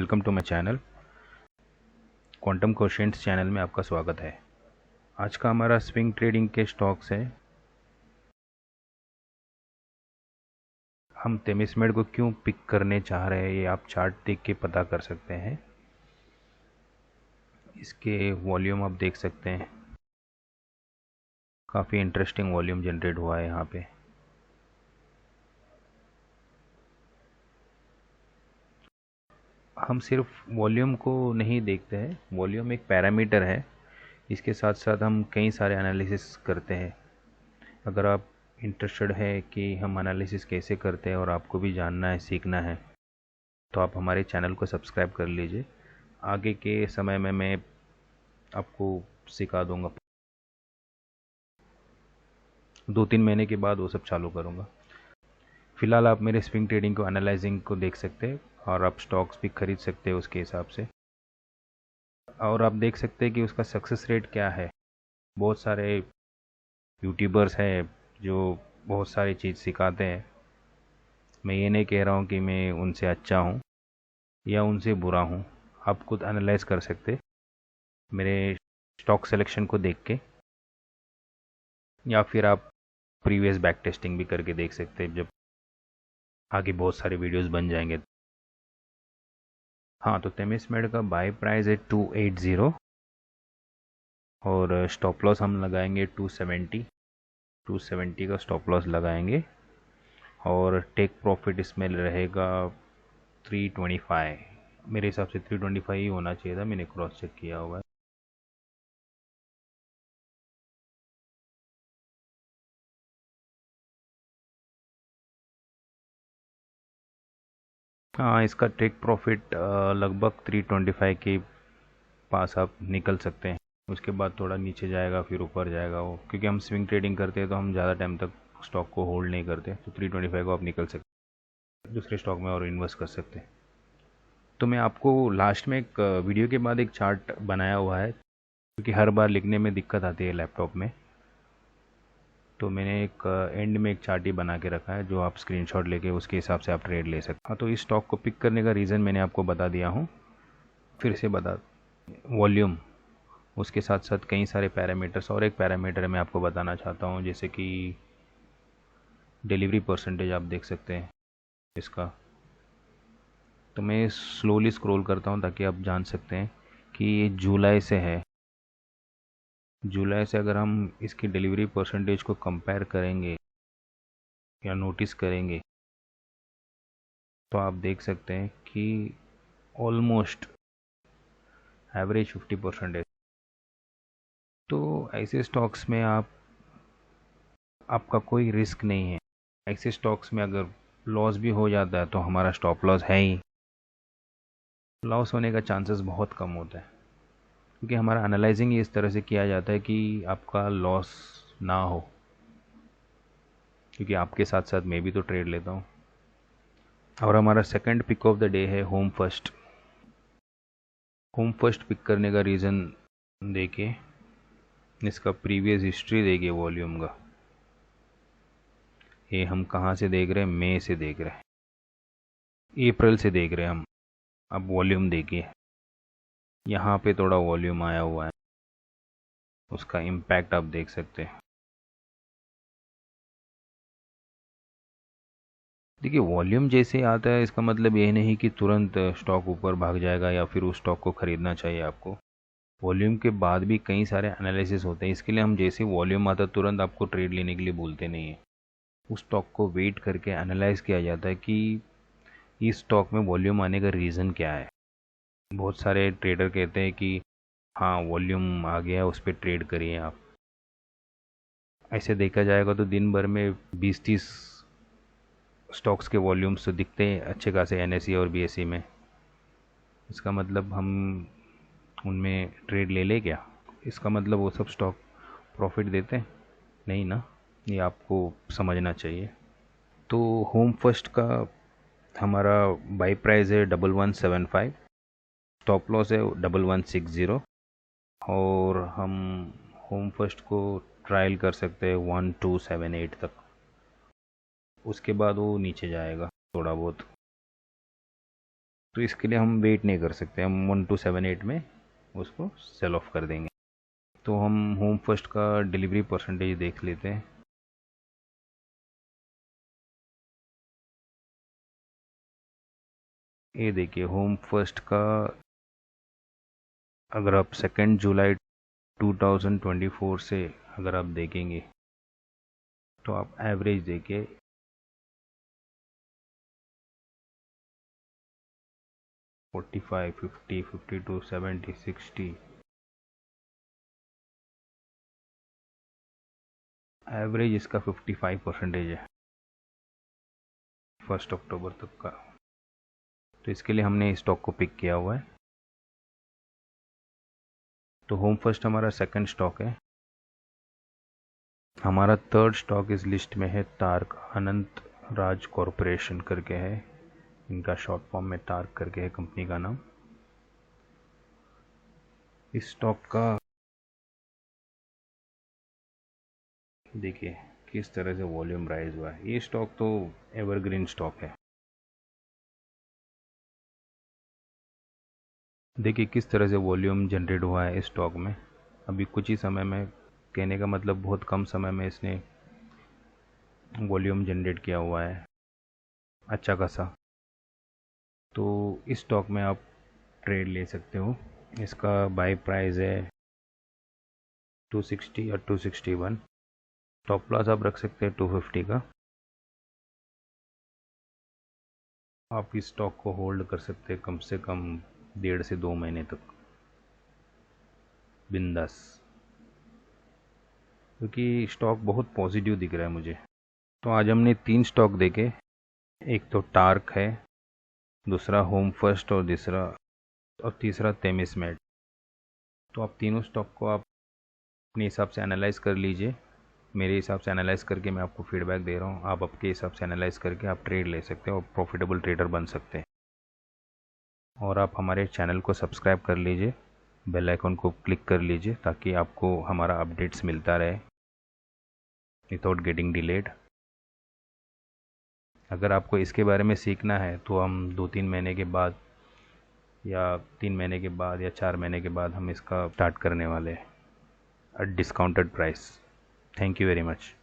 Welcome to my channel. Quantum questions channel में आपका स्वागत है। आज का हमारा स्विंग ट्रेडिंग के स्टॉक्स है। हम तेमिसमेड को क्यों पिक करने चाह रहे हैं ये आप चार्ट देख के पता कर सकते हैं। इसके वॉल्यूम आप देख सकते हैं, काफ़ी इंटरेस्टिंग वॉल्यूम जनरेट हुआ है यहाँ पे। हम सिर्फ वॉल्यूम को नहीं देखते हैं, वॉल्यूम एक पैरामीटर है। इसके साथ साथ हम कई सारे एनालिसिस करते हैं। अगर आप इंटरेस्टेड है कि हम एनालिसिस कैसे करते हैं और आपको भी जानना है, सीखना है, तो आप हमारे चैनल को सब्सक्राइब कर लीजिए। आगे के समय में मैं आपको सिखा दूंगा। 2-3 महीने के बाद वो सब चालू करूंगा। फ़िलहाल आप मेरे स्विंग ट्रेडिंग को, एनालाइजिंग को देख सकते हैं और आप स्टॉक्स भी खरीद सकते हैं उसके हिसाब से। और आप देख सकते हैं कि उसका सक्सेस रेट क्या है। बहुत सारे यूट्यूबर्स हैं जो बहुत सारी चीज़ सिखाते हैं। मैं ये नहीं कह रहा हूँ कि मैं उनसे अच्छा हूँ या उनसे बुरा हूँ। आप खुद एनालाइज कर सकते मेरे स्टॉक सिलेक्शन को देख के, या फिर आप प्रीवियस बैक टेस्टिंग भी करके देख सकते हैं जब आगे बहुत सारे वीडियोस बन जाएंगे। हाँ, तो तेमिसमेड का बाय प्राइस है 280 और स्टॉप लॉस हम लगाएंगे 270 का स्टॉप लॉस लगाएंगे और टेक प्रॉफिट इसमें रहेगा 325। मेरे हिसाब से 325 ही होना चाहिए था, मैंने क्रॉस चेक किया हुआ है। हाँ, इसका टेक प्रॉफिट लगभग 325 के पास आप निकल सकते हैं। उसके बाद थोड़ा नीचे जाएगा, फिर ऊपर जाएगा वो, क्योंकि हम स्विंग ट्रेडिंग करते हैं तो हम ज़्यादा टाइम तक स्टॉक को होल्ड नहीं करते। तो 325 को आप निकल सकते हैं, दूसरे स्टॉक में और इन्वेस्ट कर सकते हैं। तो मैं आपको लास्ट में एक वीडियो के बाद एक चार्ट बनाया हुआ है, क्योंकि हर बार लिखने में दिक्कत आती है लैपटॉप में। तो मैंने एक एंड में एक चार्ट ही बना के रखा है जो आप स्क्रीनशॉट लेके उसके हिसाब से आप ट्रेड ले सकते हैं। हाँ, तो इस स्टॉक को पिक करने का रीज़न मैंने आपको बता दिया हूँ। फिर से बता, वॉल्यूम, उसके साथ साथ कई सारे पैरामीटर्स, और एक पैरामीटर मैं आपको बताना चाहता हूँ जैसे कि डिलीवरी परसेंटेज आप देख सकते हैं इसका। तो मैं स्लोली स्क्रॉल करता हूँ ताकि आप जान सकते हैं कि ये जुलाई से है। जुलाई से अगर हम इसकी डिलीवरी परसेंटेज को कंपेयर करेंगे या नोटिस करेंगे तो आप देख सकते हैं कि ऑलमोस्ट एवरेज 50% है। तो ऐसे स्टॉक्स में आपका कोई रिस्क नहीं है। ऐसे स्टॉक्स में अगर लॉस भी हो जाता है तो हमारा स्टॉप लॉस है ही, लॉस होने का चांसेस बहुत कम होता है, क्योंकि हमारा एनालाइजिंग इस तरह से किया जाता है कि आपका लॉस ना हो। क्योंकि आपके साथ साथ मैं भी तो ट्रेड लेता हूँ। और हमारा second pick of the day है home first. Home first pick करने का रीज़न देखिए, इसका प्रीवियस हिस्ट्री देखिए वॉल्यूम का। ये हम कहाँ से देख रहे हैं? मई से देख रहे हैं, अप्रैल से देख रहे हैं हम। अब वॉल्यूम देखिए, यहाँ पे थोड़ा वॉल्यूम आया हुआ है, उसका इम्पैक्ट आप देख सकते हैं। देखिए, वॉल्यूम जैसे आता है इसका मतलब ये नहीं कि तुरंत स्टॉक ऊपर भाग जाएगा या फिर उस स्टॉक को ख़रीदना चाहिए आपको। वॉल्यूम के बाद भी कई सारे एनालिसिस होते हैं, इसके लिए हम जैसे वॉल्यूम आता है तुरंत आपको ट्रेड लेने के लिए बोलते नहीं हैं। उस स्टॉक को वेट करके एनालाइज किया जाता है कि इस स्टॉक में वॉल्यूम आने का रीज़न क्या है। बहुत सारे ट्रेडर कहते हैं कि हाँ वॉल्यूम आ गया, उस पर ट्रेड करिए आप। ऐसे देखा जाएगा तो दिन भर में 20-30 स्टॉक्स के वॉल्यूम्स तो दिखते हैं अच्छे खासे एनएसई और बीएसई में। इसका मतलब हम उनमें ट्रेड ले ले क्या? इसका मतलब वो सब स्टॉक प्रॉफिट देते हैं? नहीं ना, ये आपको समझना चाहिए। तो होम फर्स्ट का हमारा बाई प्राइस है 1175, स्टॉप लॉस है 1160 और हम होम फर्स्ट को ट्रायल कर सकते हैं 1278 तक। उसके बाद वो नीचे जाएगा थोड़ा बहुत। तो इसके लिए हम वेट नहीं कर सकते, हम 1278 में उसको सेल ऑफ कर देंगे। तो हम होम फर्स्ट का डिलीवरी परसेंटेज देख लेते हैं। ये देखिए होम फर्स्ट का, अगर आप 2 जुलाई 2024 से अगर आप देखेंगे तो आप एवरेज देखिए 45, 50, 52, 70, 60, एवरेज इसका 55% है 1 अक्टूबर तक का। तो इसके लिए हमने स्टॉक को पिक किया हुआ है। तो होम फर्स्ट हमारा सेकंड स्टॉक है। हमारा थर्ड स्टॉक इस लिस्ट में है टार्क अनंत राज कॉरपोरेशन करके है, इनका शॉर्ट फॉर्म में टार्क करके है कंपनी का नाम। इस स्टॉक का देखिए किस तरह से वॉल्यूम राइज हुआ है। ये स्टॉक तो एवरग्रीन स्टॉक है। देखिए किस तरह से वॉल्यूम जनरेट हुआ है इस स्टॉक में। अभी कुछ ही समय में, कहने का मतलब बहुत कम समय में इसने वॉल्यूम जनरेट किया हुआ है अच्छा खासा। तो इस स्टॉक में आप ट्रेड ले सकते हो। इसका बाय प्राइस है 260 और 261। टॉप लॉस आप रख सकते हैं 250 का। आप इस स्टॉक को होल्ड कर सकते हैं कम से कम 1.5 से 2 महीने तक बिंदास, क्योंकि स्टॉक बहुत पॉजिटिव दिख रहा है मुझे। तो आज हमने 3 स्टॉक देखे, एक तो टार्क है, दूसरा होम फर्स्ट और तीसरा तेमिसमेट। तो आप तीनों स्टॉक को आप अपने हिसाब से एनालाइज कर लीजिए। मेरे हिसाब से एनालाइज करके मैं आपको फीडबैक दे रहा हूँ, आप आपके हिसाब से एनालाइज करके आप ट्रेड ले सकते हैं और प्रॉफिटेबल ट्रेडर बन सकते हैं। और आप हमारे चैनल को सब्सक्राइब कर लीजिए, बेल आइकन को क्लिक कर लीजिए ताकि आपको हमारा अपडेट्स मिलता रहे विदाउट गेटिंग डिलेड। अगर आपको इसके बारे में सीखना है तो हम 2-3 महीने के बाद या 3 महीने के बाद या 4 महीने के बाद हम इसका स्टार्ट करने वाले हैं eight discounted price. Thank you very much.